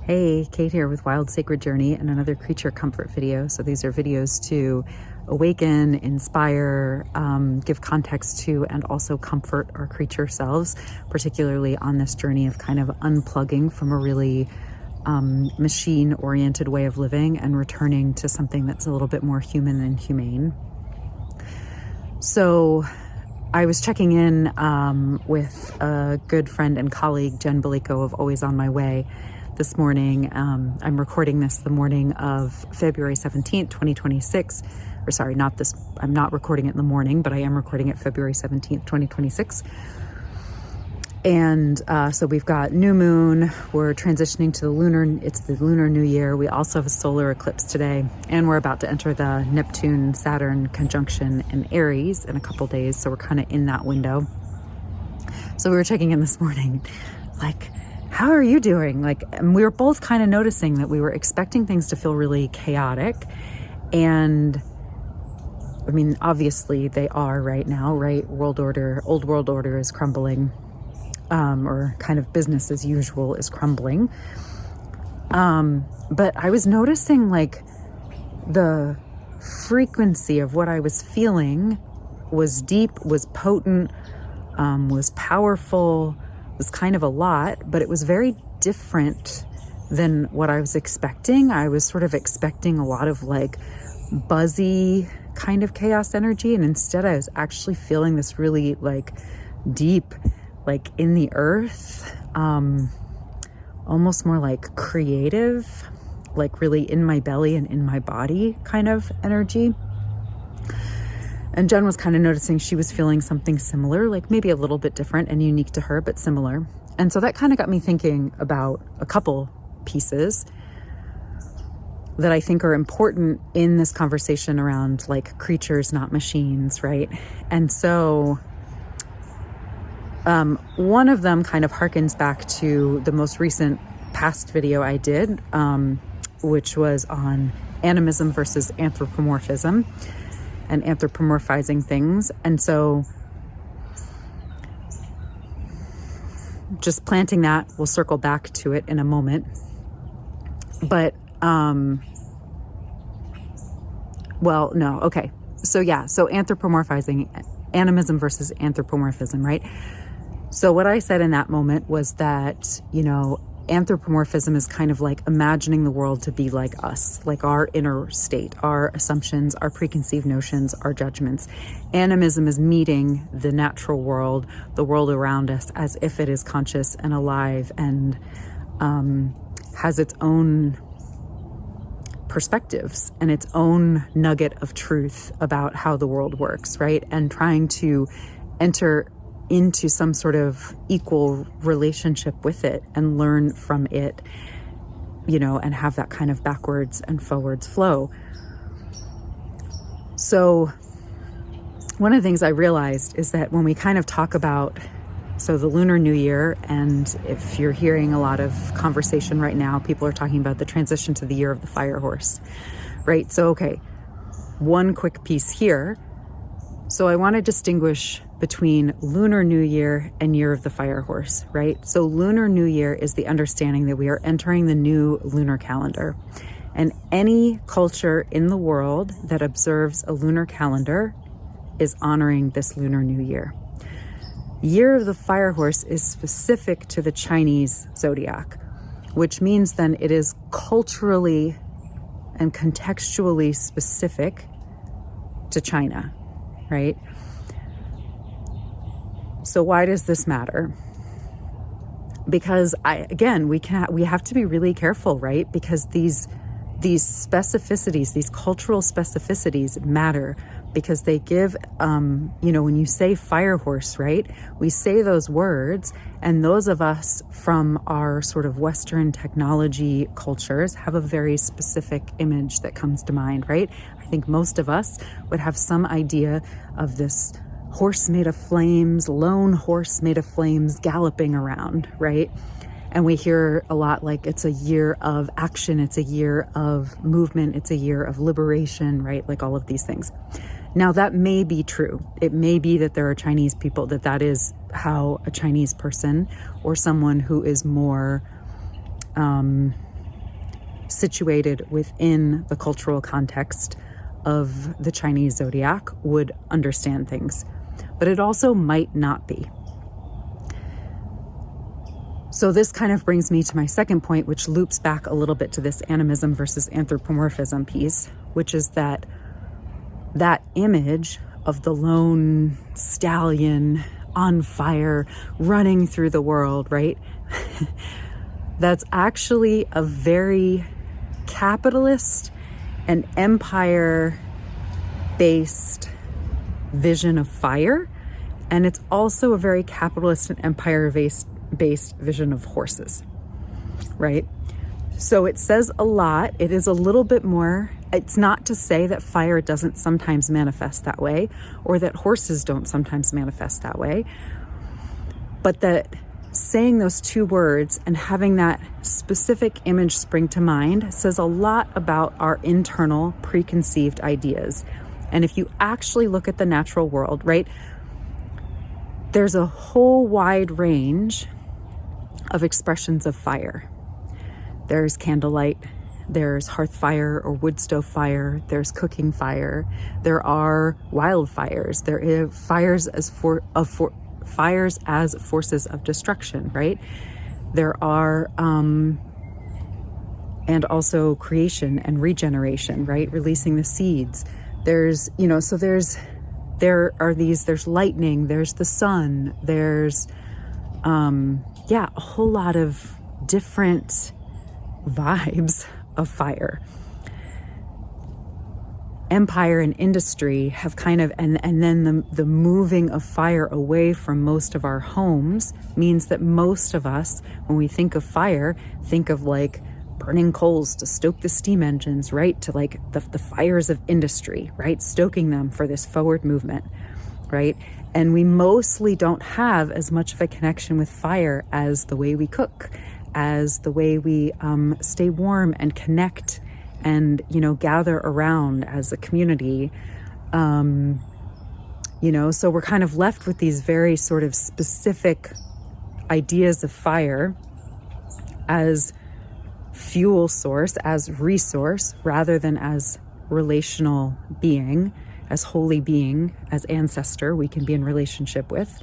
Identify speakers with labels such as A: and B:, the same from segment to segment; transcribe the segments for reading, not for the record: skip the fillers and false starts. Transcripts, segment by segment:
A: Hey, Kate here with Wild Sacred Journey and another creature comfort video. So these are videos to awaken, inspire, give context to, and also comfort our creature selves, particularly on this journey of kind of unplugging from a really machine-oriented way of living and returning to something that's a little bit more human and humane. So I was checking in with a good friend and colleague, Jenn Balijko of Always on My Way, this morning. I'm recording this the morning of February 17th, 2026. Or sorry, I'm not recording it in the morning, but I am recording it February 17th, 2026. And so we've got new moon, we're transitioning to it's the lunar new year. We also have a solar eclipse today, and we're about to enter the Neptune-Saturn conjunction in Aries in a couple days. So we're kind of in that window. So we were checking in this morning, like, how are you doing? And we were both kind of noticing that we were expecting things to feel really chaotic. And I mean, obviously they are right now, right? Old world order is crumbling, or kind of business as usual is crumbling. But I was noticing the frequency of what I was feeling was deep, was potent, was powerful, was kind of a lot, but it was very different than what I was expecting. I was sort of expecting a lot of buzzy kind of chaos energy, and instead I was actually feeling this really deep, in the earth, almost more creative, really in my belly and in my body kind of energy. And Jen was kind of noticing she was feeling something similar, maybe a little bit different and unique to her, but similar. And so that kind of got me thinking about a couple pieces that I think are important in this conversation around creatures, not machines, right? And so one of them kind of harkens back to the most recent past video I did, which was on animism versus anthropomorphism and anthropomorphizing things. And so just planting that, we'll circle back to it in a moment. But, So anthropomorphizing, animism versus anthropomorphism, right? So what I said in that moment was that, anthropomorphism is kind of imagining the world to be like us, our inner state, our assumptions, our preconceived notions, our judgments. Animism is meeting the natural world, the world around us, as if it is conscious and alive and has its own perspectives and its own nugget of truth about how the world works, right? And trying to enter into some sort of equal relationship with it and learn from it, and have that kind of backwards and forwards flow. So one of the things I realized is that when we kind of talk about, the Lunar New Year, and if you're hearing a lot of conversation right now, people are talking about the transition to the year of the fire horse, right? So, okay, one quick piece here. So I want to distinguish between Lunar New Year and Year of the Fire Horse, right? So Lunar New Year is the understanding that we are entering the new lunar calendar. And any culture in the world that observes a lunar calendar is honoring this Lunar New Year. Year of the Fire Horse is specific to the Chinese zodiac, which means then it is culturally and contextually specific to China, right? So why does this matter? Because we have to be really careful, right? Because these specificities, these cultural specificities matter, because they give, when you say fire horse, right? We say those words, and those of us from our sort of Western technology cultures have a very specific image that comes to mind, right? I think most of us would have some idea of this horse made of flames, lone horse made of flames galloping around, right? And we hear a lot it's a year of action, it's a year of movement, it's a year of liberation, right? All of these things. Now that may be true. It may be that there are Chinese people that is how a Chinese person or someone who is more situated within the cultural context of the Chinese zodiac would understand things, but it also might not be. So this kind of brings me to my second point, which loops back a little bit to this animism versus anthropomorphism piece, which is that image of the lone stallion on fire running through the world, right? That's actually a very capitalist and empire-based vision of fire. And it's also a very capitalist and empire-based vision of horses, right? So it says a lot. It is a little bit more, it's not to say that fire doesn't sometimes manifest that way, or that horses don't sometimes manifest that way, but that saying those two words and having that specific image spring to mind says a lot about our internal preconceived ideas. And if you actually look at the natural world, right, there's a whole wide range of expressions of fire. There's candlelight, there's hearth fire or wood stove fire, there's cooking fire, there are wildfires, there are fires as forces of destruction, right? There are, and also creation and regeneration, right? Releasing the seeds. There's, so there's lightning, there's the sun, there's, a whole lot of different vibes of fire. Empire and industry have kind of, and then the moving of fire away from most of our homes means that most of us, when we think of fire, think of like burning coals to stoke the steam engines, right? To like the fires of industry, right? Stoking them for this forward movement, right? And we mostly don't have as much of a connection with fire as the way we cook, as the way we stay warm and connect and, gather around as a community. So we're kind of left with these very sort of specific ideas of fire as fuel source, as resource, rather than as relational being, as holy being, as ancestor we can be in relationship with,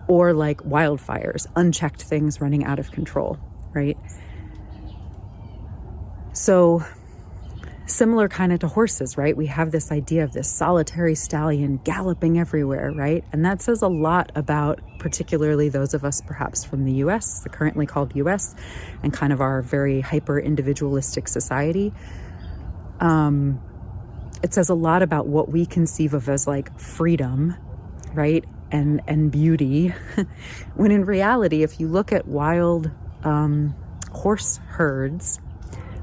A: or like wildfires, unchecked things running out of control, right? So similar kind of to horses, right? We have this idea of this solitary stallion galloping everywhere, right? And that says a lot about particularly those of us perhaps from the US, the currently called US, and kind of our very hyper individualistic society. It says a lot about what we conceive of as like freedom, right? And beauty. When in reality, if you look at wild horse herds,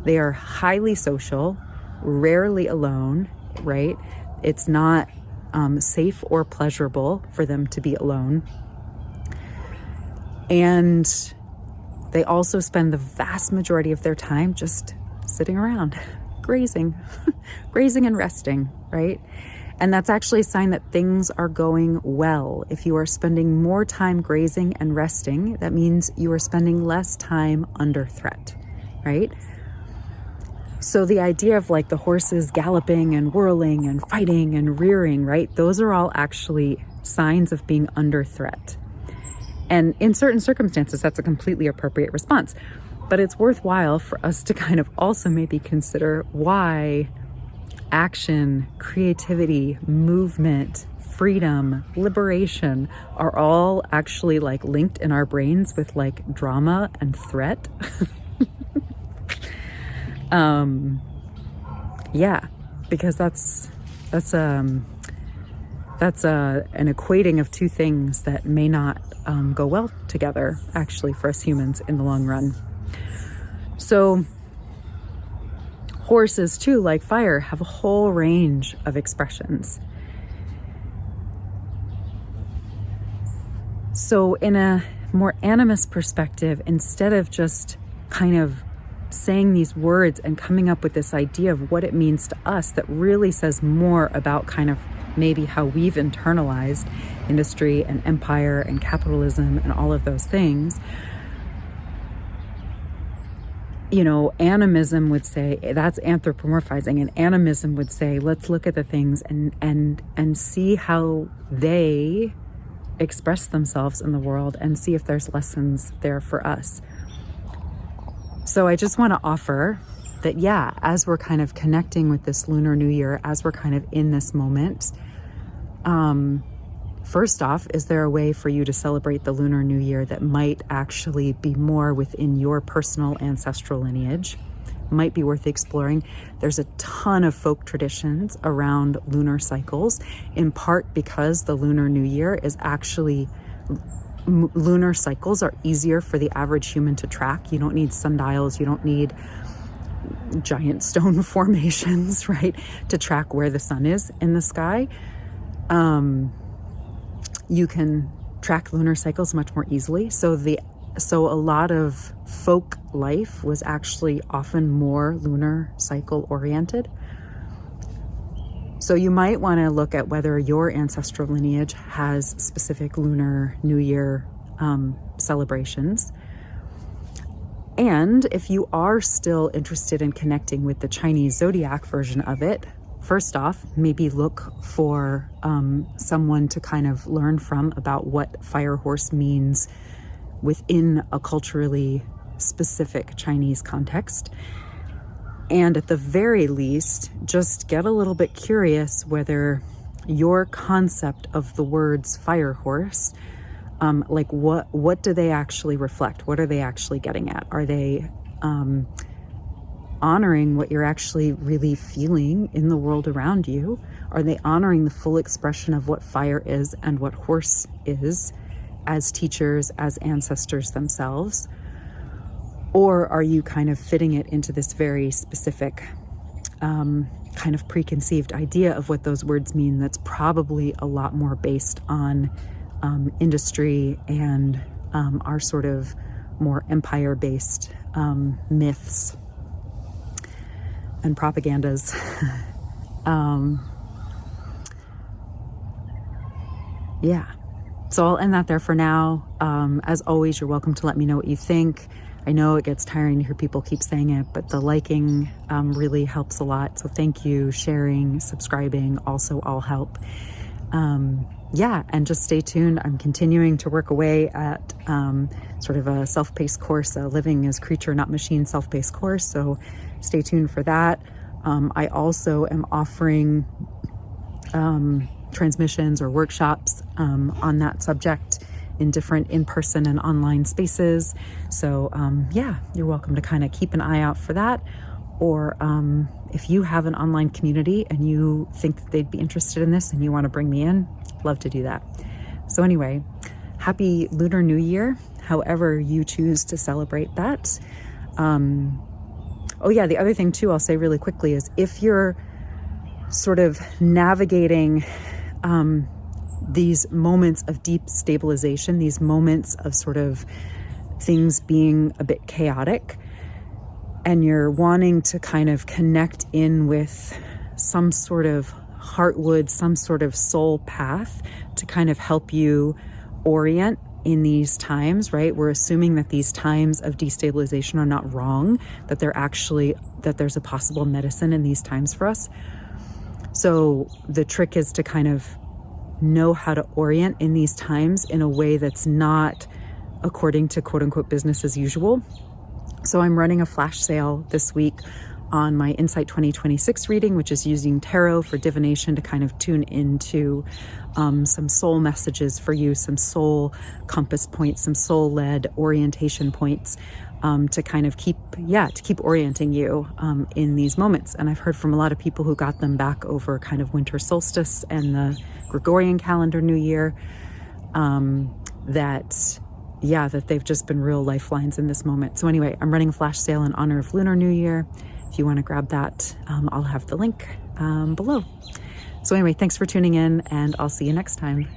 A: they are highly social, rarely alone, right? It's not safe or pleasurable for them to be alone. And they also spend the vast majority of their time just sitting around, grazing, grazing and resting, right? And that's actually a sign that things are going well. If you are spending more time grazing and resting, that means you are spending less time under threat, right? So the idea of like the horses galloping and whirling and fighting and rearing, right? Those are all actually signs of being under threat. And in certain circumstances, that's a completely appropriate response. But it's worthwhile for us to kind of also maybe consider why action, creativity, movement, freedom, liberation are all actually like linked in our brains with like drama and threat. Because that's an equating of two things that may not go well together actually for us humans in the long run. So horses too, like fire, have a whole range of expressions. So in a more animist perspective, instead of just kind of saying these words and coming up with this idea of what it means to us that really says more about kind of maybe how we've internalized industry and empire and capitalism and all of those things, animism would say that's anthropomorphizing, and animism would say, let's look at the things and see how they express themselves in the world and see if there's lessons there for us. So I just want to offer that, as we're kind of connecting with this Lunar New Year, as we're kind of in this moment, first off, is there a way for you to celebrate the Lunar New Year that might actually be more within your personal ancestral lineage? Might be worth exploring. There's a ton of folk traditions around lunar cycles, in part because the Lunar New Year is actually, lunar cycles are easier for the average human to track. You don't need sundials, you don't need giant stone formations, right, to track where the sun is in the sky. You can track lunar cycles much more easily. So a lot of folk life was actually often more lunar cycle oriented. So you might want to look at whether your ancestral lineage has specific Lunar New Year celebrations. And if you are still interested in connecting with the Chinese zodiac version of it, first off, maybe look for someone to kind of learn from about what fire horse means within a culturally specific Chinese context. And at the very least, just get a little bit curious whether your concept of the words fire horse, like what do they actually reflect? What are they actually getting at? Are they honoring what you're actually really feeling in the world around you? Are they honoring the full expression of what fire is and what horse is as teachers, as ancestors themselves? Or are you kind of fitting it into this very specific kind of preconceived idea of what those words mean that's probably a lot more based on industry and our sort of more empire-based myths and propagandas. So I'll end that there for now. As always, you're welcome to let me know what you think. I know it gets tiring to hear people keep saying it, but the liking really helps a lot. So thank you. Sharing, subscribing also all help. And just stay tuned. I'm continuing to work away at sort of a self-paced course, a living as creature, not machine self-paced course. So stay tuned for that. I also am offering transmissions or workshops on that subject in different in-person and online spaces. So you're welcome to kind of keep an eye out for that. Or if you have an online community and you think that they'd be interested in this and you want to bring me in, love to do that. So anyway, happy Lunar New Year, however you choose to celebrate that. The other thing too, I'll say really quickly, is if you're sort of navigating these moments of deep stabilization, these moments of sort of things being a bit chaotic, and you're wanting to kind of connect in with some sort of heartwood, some sort of soul path to kind of help you orient in these times, right? We're assuming that these times of destabilization are not wrong, that there's a possible medicine in these times for us. So the trick is to kind of know how to orient in these times in a way that's not according to quote unquote business as usual. So I'm running a flash sale this week on my Insight 2026 reading, which is using tarot for divination to kind of tune into some soul messages for you, some soul compass points, some soul-led orientation points to kind of keep orienting you in these moments. And I've heard from a lot of people who got them back over kind of winter solstice and the Gregorian calendar New Year, that they've just been real lifelines in this moment. So anyway, I'm running a flash sale in honor of Lunar New Year. If you want to grab that, I'll have the link below. So anyway, thanks for tuning in, and I'll see you next time.